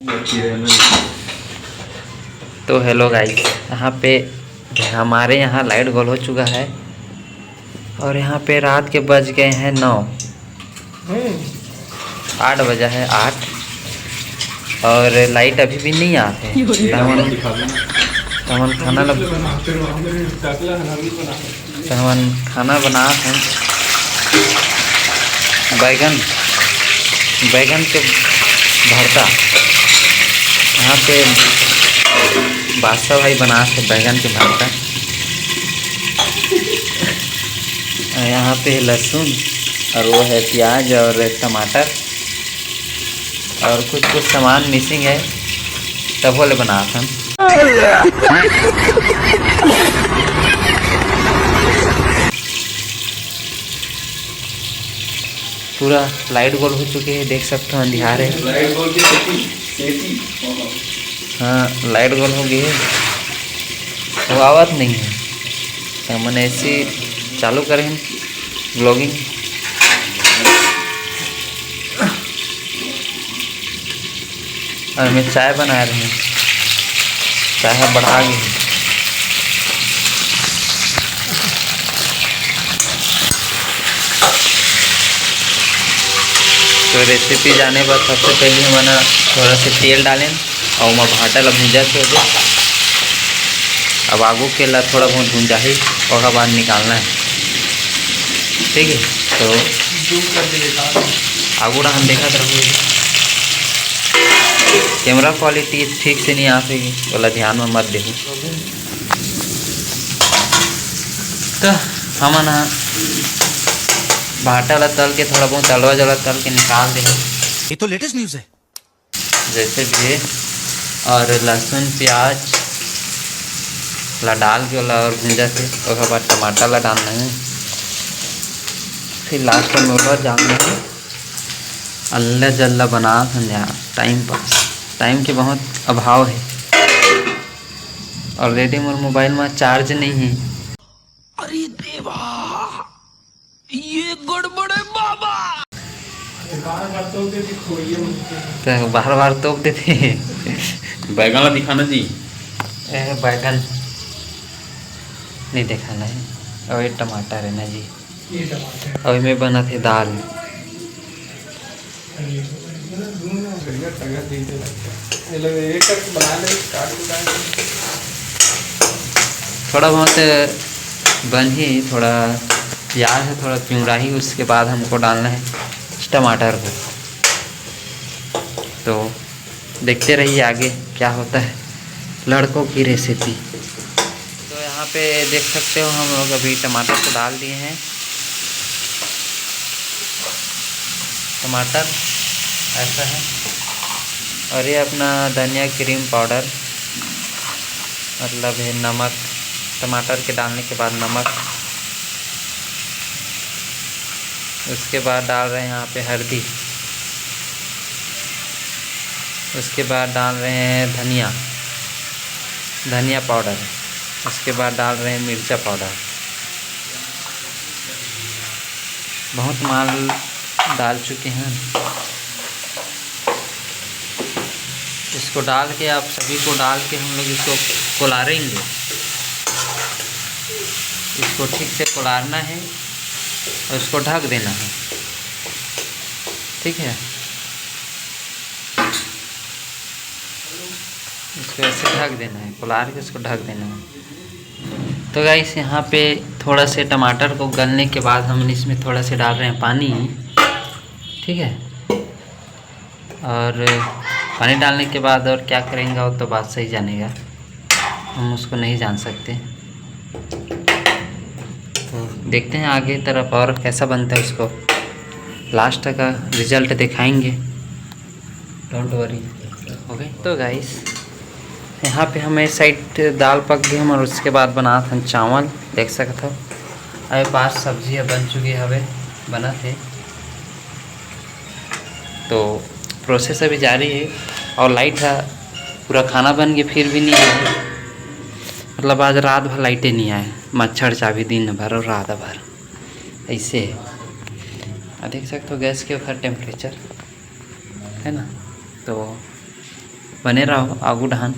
तो hello guys, यहाँ पे हमारे यहाँ लाइट गोल हो चुका है और यहाँ पे रात के बज गए हैं 9। 8 बजा है 8 और लाइट अभी भी नहीं आते हैं। तमन खाना बना हैं बैगन के भरता। यहाँ पे बादशाह भाई बना थे बैगन के भरता। यहाँ पे लहसुन और वो है प्याज और टमाटर और कुछ सामान मिसिंग है, तब बोले बना था। पूरा लाइट गोल हो चुके हैं, देख सकते हो अंधियार है। हाँ लाइट गोल हो गई है, वो आवाज़ नहीं है तो मैंने ऐसे चालू करें ब्लॉगिंग। और मैं चाय बना रही हूँ, चाय बढ़ा गई। तो रेसिपी जाने बाद सबसे पहले मैंने थोड़ा सा तेल डालें और मैं भाटा ला भूंजा छोड़ दे। अब आगू के ला थोड़ा बहुत भूंजा ही और बाद निकालना है, ठीक है। तो आगू हम देखा रहो, कैमरा क्वालिटी ठीक से नहीं आ सकेगी बोला, ध्यान में मत देखो। तो हम ना भाटा ला तल के थोड़ा बहुत तलवा जला तल के निकाल दे। ये तो लेटेस्ट न्यूज़ है। जैसे भी है और लहसुन प्याज ला डाल के वाला और भूंजा थे, उसके बाद टमाटर ला डालना है, फिर लास्ट में और डालना है। अल्लाह जल्ला बना समझा टाइम पास। टाइम के बहुत अभाव है। ऑलरेडी मेरे मोबाइल में चार्ज नहीं है। अरे देवा, ये गड़बड़ है बाबा। तो बार बार तोप देते बैगन ला दिखाना जी। बैगन नहीं दिखाना है और ये टमाटर है ना जी, और में बना थे दाल। थोड़ा बहुत बन ही, थोड़ा प्याज है, थोड़ा प्यूरा ही, उसके बाद हमको डालना है टमाटर को। तो देखते रहिए आगे क्या होता है लड़कों की रेसिपी। तो यहाँ पे देख सकते हो हम लोग अभी टमाटर को डाल दिए हैं। टमाटर ऐसा है और ये अपना धनिया क्रीम पाउडर, मतलब है नमक। टमाटर के डालने के बाद नमक, उसके बाद डाल रहे हैं यहाँ पे हल्दी, उसके बाद डाल रहे हैं धनिया पाउडर, उसके बाद डाल रहे हैं मिर्चा पाउडर। बहुत माल डाल चुके हैं। इसको डाल के आप सभी को डाल के हम लोग इसको कोलारेंगे। इसको ठीक से कोलारना है और इसको ढक देना है, ठीक है। इसको ऐसे ढक देना है, कोलार के इसको ढक देना है। तो गाइस यहाँ पे थोड़ा से टमाटर को गलने के बाद हम इसमें थोड़ा से डाल रहे हैं पानी, ठीक है। और पानी डालने के बाद और क्या करेंगे वो तो बात सही जानेगा, हम उसको नहीं जान सकते। तो देखते हैं आगे तरफ और कैसा बनता है, उसको लास्ट का रिजल्ट दिखाएंगे, डोंट वरी। ओके तो गाइस यहाँ पे हमें साइड दाल पक गई हम, और उसके बाद बना था चावल, देख सकते हो। अभी 5 सब्जियाँ बन चुकी हवे बना थे। तो प्रोसेस अभी जारी है और लाइट है, पूरा खाना बन के फिर भी नहीं आया। मतलब आज रात भर लाइटें नहीं आए, मच्छर चाबी दिन भर और रात भर ऐसे है। देख सकते हो गैस के ऊपर टेम्परेचर है ना। तो बने रहो आगू डहान